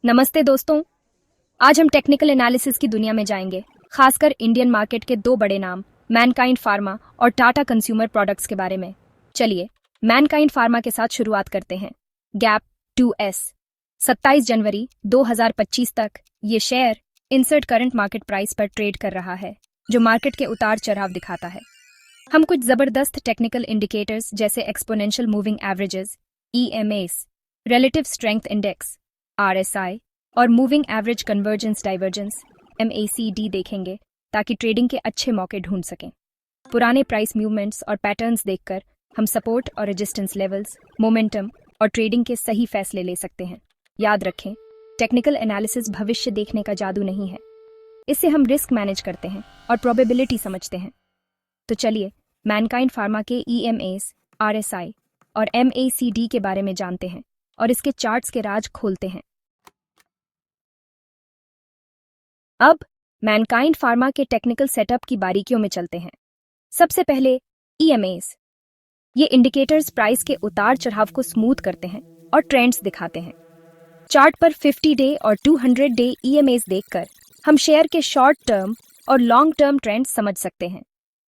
नमस्ते दोस्तों। आज हम टेक्निकल एनालिसिस की दुनिया में जाएंगे, खासकर इंडियन मार्केट के दो बड़े नाम मैनकाइंड फार्मा और टाटा कंज्यूमर प्रोडक्ट्स के बारे में। चलिए मैनकाइंड फार्मा के साथ शुरुआत करते हैं। गैप 2S 27 जनवरी 2025 तक ये share insert current market price पर ट्रेड कर रहा है, जो मार्केट के उतार चढ़ाव दिखाता है। हम कुछ जबरदस्त टेक्निकल इंडिकेटर्स जैसे exponential moving averages EMAs, relative strength index RSI और moving average convergence divergence MACD देखेंगे, ताकि ट्रेडिंग के अच्छे मौके ढूंढ सकें। पुराने प्राइस मूवमेंट्स और पैटर्न्स देखकर हम सपोर्ट और रेजिस्टेंस लेवल्स, मोमेंटम और ट्रेडिंग के सही फैसले ले सकते हैं। याद रखें, टेक्निकल एनालिसिस भविष्य देखने का जादू नहीं है। इससे हम रिस्क मैनेज करते हैं और प्रोबेबिलिटी समझते हैं। तो चलिए मैनकाइंड फार्मा के EMAs, RSI और MACD के बारे में जानते हैं और इसके चार्ट्स के राज खोलते हैं। अब मैनकाइंड फार्मा के टेक्निकल सेटअप की बारीकियों में चलते हैं। सबसे पहले EMAs। ये इंडिकेटर्स प्राइस के उतार चढ़ाव को स्मूथ करते हैं और ट्रेंड्स दिखाते हैं। चार्ट पर 50 डे और 200 डे EMAs देखकर हम शेयर के शॉर्ट टर्म और लॉन्ग टर्म ट्रेंड्स समझ सकते हैं।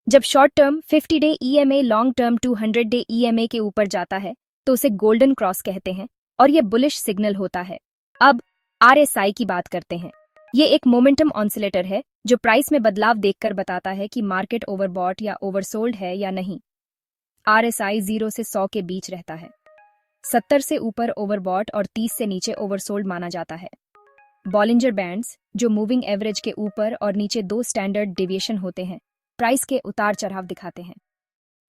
जब short term 50 day EMA long term 200 day EMA के ऊपर जाता है तो उसे गोल्डन क्रॉस कहते हैं और ये बुलिश सिग्नल होता है। अब RSI की बात करते हैं। ये एक मोमेंटम ऑसिलेटर है जो प्राइस में बदलाव देखकर बताता है कि मार्केट ओवरबॉट या ओवरसोल्ड है या नहीं। RSI 0 से 100 के बीच रहता है। 70 से ऊपर ओवरबॉट और 30 से नीचे ओवरसोल्ड माना जाता है। बॉलिंजर बैंड्स, जो मूविंग एवरेज के ऊपर और नीचे दो स्टैंडर्ड डेविएशन होते हैं, प्राइस के उतार चढ़ाव दिखाते हैं।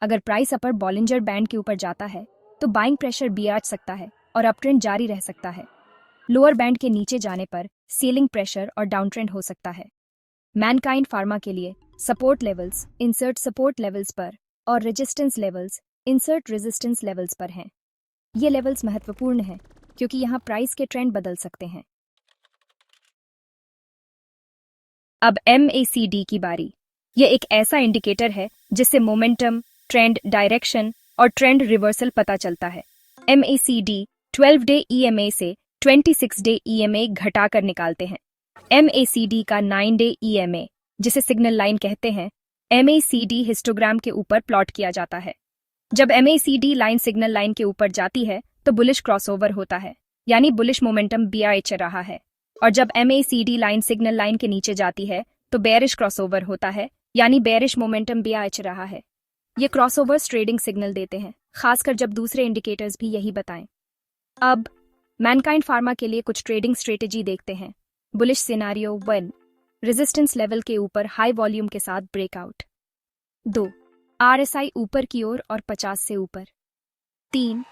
अगर प्राइस अपर बॉलिंजर बैंड के ऊपर जाता है तो बाइंग प्रेशर भी आ सकता है और अपट्रेंड जारी रह सकता है। लोअर बैंड के नीचे जाने पर सीलिंग प्रेशर और डाउन ट्रेंड हो सकता है। मैनकाइंड फार्मा के लिए support levels insert support levels पर और resistance levels insert resistance levels पर हैं। ये लेवल्स महत्वपूर्ण हैं क्योंकि यहाँ प्राइस के ट्रेंड बदल सकते हैं। अब MACD की बारी। यह एक ऐसा इंडिकेटर है जिससे मोमेंटम, ट्रेंड डायरेक्शन और ट्रेंड रिवर्सल पता चलता है। MACD 12 डे EMA से 26 डे EMA घटाकर निकालते हैं। MACD का 9 डे EMA, जिसे सिग्नल लाइन कहते हैं, MACD हिस्टोग्राम के ऊपर प्लॉट किया जाता है। जब MACD लाइन सिग्नल लाइन के ऊपर जाती है तो बुलिश क्रॉसओवर होता है, यानी बुलिश मोमेंटम BRH रहा है। और जब MACD लाइन सिग्नल लाइन के नीचे जाती है तो बेयरिश क्रॉसओवर होता है, यानी बेयरिश मोमेंटम BRH रहा है। ये क्रॉसओवर्स ट्रेडिंग सिग्नल देते हैं, खासकर जब दूसरे इंडिकेटर्स भी यही बताएं। अब मैनकाइंड फार्मा के लिए कुछ ट्रेडिंग स्ट्रेटेजी देखते हैं। बुलिश सिनारियो 1, रेजिस्टेंस लेवल के ऊपर हाई वॉल्यूम के साथ ब्रेकआउट। 2, RSI ऊपर की ओर और 50 से ऊपर। 3,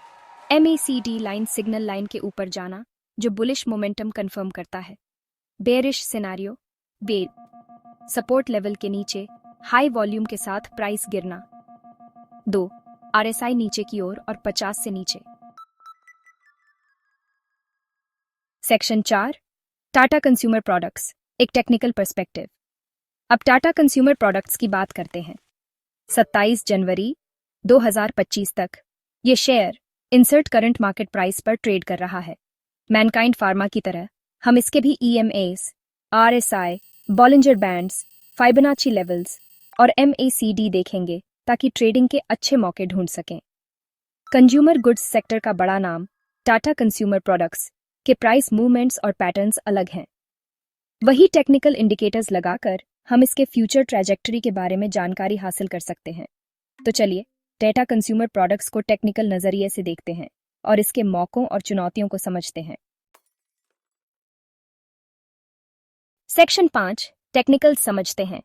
MACD लाइन सिग्नल लाइन के ऊपर जाना, जो बुलिश मोमेंटम कंफर्म करता है। बेयरिश सिनारियो, बेर सपोर्ट लेवल के नीचे हाई वॉल्यूम के साथ प्राइस गिरना। 2, RSI नीचे की ओर और 50 से नीचे। सेक्शन 4, टाटा कंज्यूमर प्रोडक्ट्स, एक टेक्निकल पर्सपेक्टिव। अब टाटा कंज्यूमर प्रोडक्ट्स की बात करते हैं। 27 जनवरी 2025 तक ये share insert current market price पर ट्रेड कर रहा है। मैनकाइंड फार्मा की तरह हम इसके भी EMAs, RSI, Bollinger bands, Fibonacci levels और MACD देखेंगे, ताकि ट्रेडिंग के अच्छे मौके ढूंढ सकें। कंज्यूमर गुड्स सेक्टर का बड़ा नाम टाटा कंज्यूमर प्रोडक्ट्स के प्राइस मूवमेंट्स और पैटर्न्स अलग हैं। वही टेक्निकल इंडिकेटर्स लगाकर हम इसके फ्यूचर ट्रैजेक्टरी के बारे में जानकारी हासिल कर सकते हैं। तो चलिए टाटा कंज्यूमर प्रोडक्ट्स को टेक्निकल नजरिए से देखते हैं और इसके मौकों और चुनौतियों को समझते हैं। सेक्शन 5, टेक्निकल समझते हैं।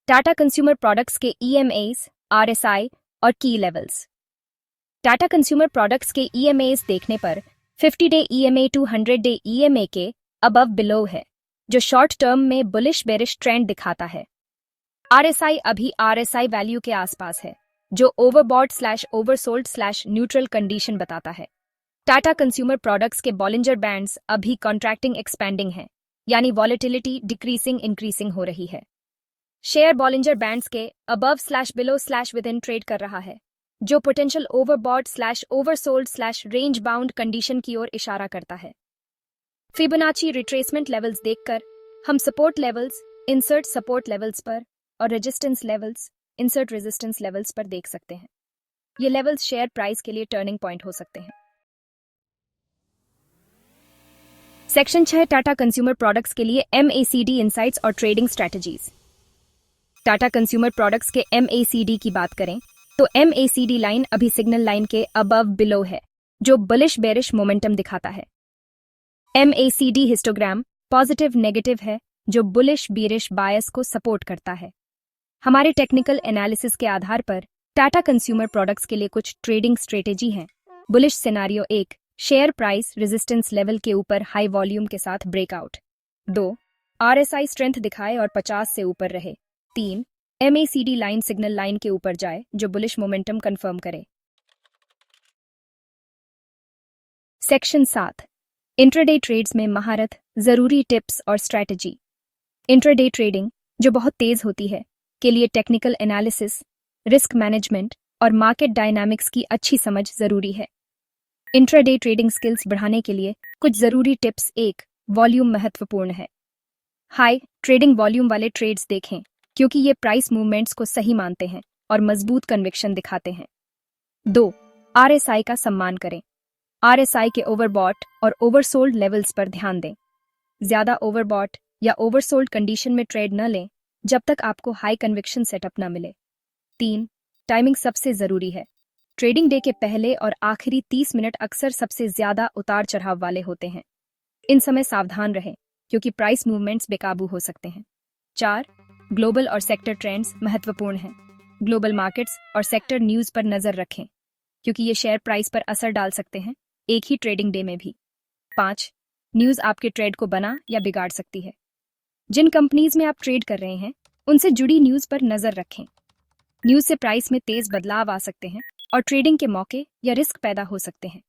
टाटा कंज्यूमर प्रोडक्ट्स के EMAs, RSI और की लेवल्स। टाटा कंज्यूमर प्रोडक्ट्स के EMAs देखने पर 50 डे EMA 200 डे EMA के अबव बिलो है, जो शॉर्ट टर्म में बुलिश बेरिश ट्रेंड दिखाता है। RSI अभी RSI वैल्यू के आसपास है, जो ओवरबॉट / ओवरसोल्ड / न्यूट्रल कंडीशन बताता है। टाटा कंज्यूमर प्रोडक्ट्स के बॉलिंजर बैंड्स अभी कॉन्ट्रैक्टिंग एक्सपेंडिंग हैं, यानी वॉलेटिलिटी डिक्रीसिंग इंक्रीसिंग हो रही है। शेयर बॉलिंजर बैंड्स के above / below / with in trade कर रहा है, जो potential overbought / oversold / range bound condition की ओर इशारा करता है। फिबोनाची रिट्रेसमेंट लेवल्स देखकर हम support levels, insert support levels पर और resistance levels, insert resistance levels पर देख सकते हैं। ये लेवल्स शेयर प्राइस के लिए टर्निंग पॉइंट हो सकते हैं। सेक्शन 6 टाटा कंज्यूमर प्रोडक्ट्स के लिए MACD इनसाइट्स और trading strategies. Tata consumer products के MACD की बात करें तो MACD लाइन अभी सिग्नल लाइन के अबव बिलो है, जो बुलिश बेरिश मोमेंटम दिखाता है। MACD हिस्टोग्राम पॉजिटिव नेगेटिव है, जो बुलिश बीरिश बायस को सपोर्ट करता है। हमारे टेक्निकल एनालिसिस के आधार पर टाटा कंज्यूमर प्रोडक्ट्स के लिए कुछ ट्रेडिंग स्ट्रेटेजी हैं। Bullish scenario 1, share price resistance level के ऊपर हाई वॉल्यूम के साथ ब्रेकआउट। 2, RSI स्ट्रेंथ दिखाए और 50 से ऊपर रहे। 3, MACD लाइन सिग्नल लाइन के ऊपर जाए, जो बुलिश मोमेंटम कंफर्म करे। सेक्शन 7 इंट्राडे ट्रेड्स में महारत, जरूरी टिप्स और स्ट्रैटेजी। इंट्राडे ट्रेडिंग, जो बहुत तेज होती है, के लिए टेक्निकल एनालिसिस, रिस्क मैनेजमेंट और मार्केट डायनामिक्स की अच्छी समझ जरूरी है। इंट्राडे ट्रेडिंग स्किल्स बढ़ाने के लिए कुछ जरूरी टिप्स। 1, वॉल्यूम महत्वपूर्ण है। हाई ट्रेडिंग वॉल्यूम वाले ट्रेड्स देखें, क्योंकि ये प्राइस मूवमेंट्स को सही मानते हैं और मजबूत कन्विक्शन दिखाते हैं। 2, RSI का सम्मान करें। RSI के ओवरबॉट और ओवरसोल्ड लेवल्स पर ध्यान दें। ज्यादा ओवरबॉट या ओवरसोल्ड कंडीशन में ट्रेड न लें जब तक आपको हाई कन्विक्शन सेटअप न मिले। 3, टाइमिंग सबसे जरूरी है। ट्रेडिंग डे के पहले और आखिरी 30 मिनट अक्सर सबसे ज्यादा उतार चढ़ाव वाले होते हैं। इन समय सावधान रहें, क्योंकि प्राइस मूवमेंट्स बेकाबू हो सकते हैं। 4, ग्लोबल और सेक्टर ट्रेंड्स महत्वपूर्ण हैं। ग्लोबल मार्केट्स और सेक्टर न्यूज पर नजर रखें, क्योंकि ये शेयर प्राइस पर असर डाल सकते हैं, एक ही ट्रेडिंग डे में भी। 5, न्यूज आपके ट्रेड को बना या बिगाड़ सकती है। जिन कंपनीज में आप ट्रेड कर रहे हैं, उनसे जुड़ी न्यूज पर नजर रखें। न्यूज से प्राइस में तेज बदलाव आ सकते हैं और ट्रेडिंग के मौके या रिस्क पैदा हो सकते हैं।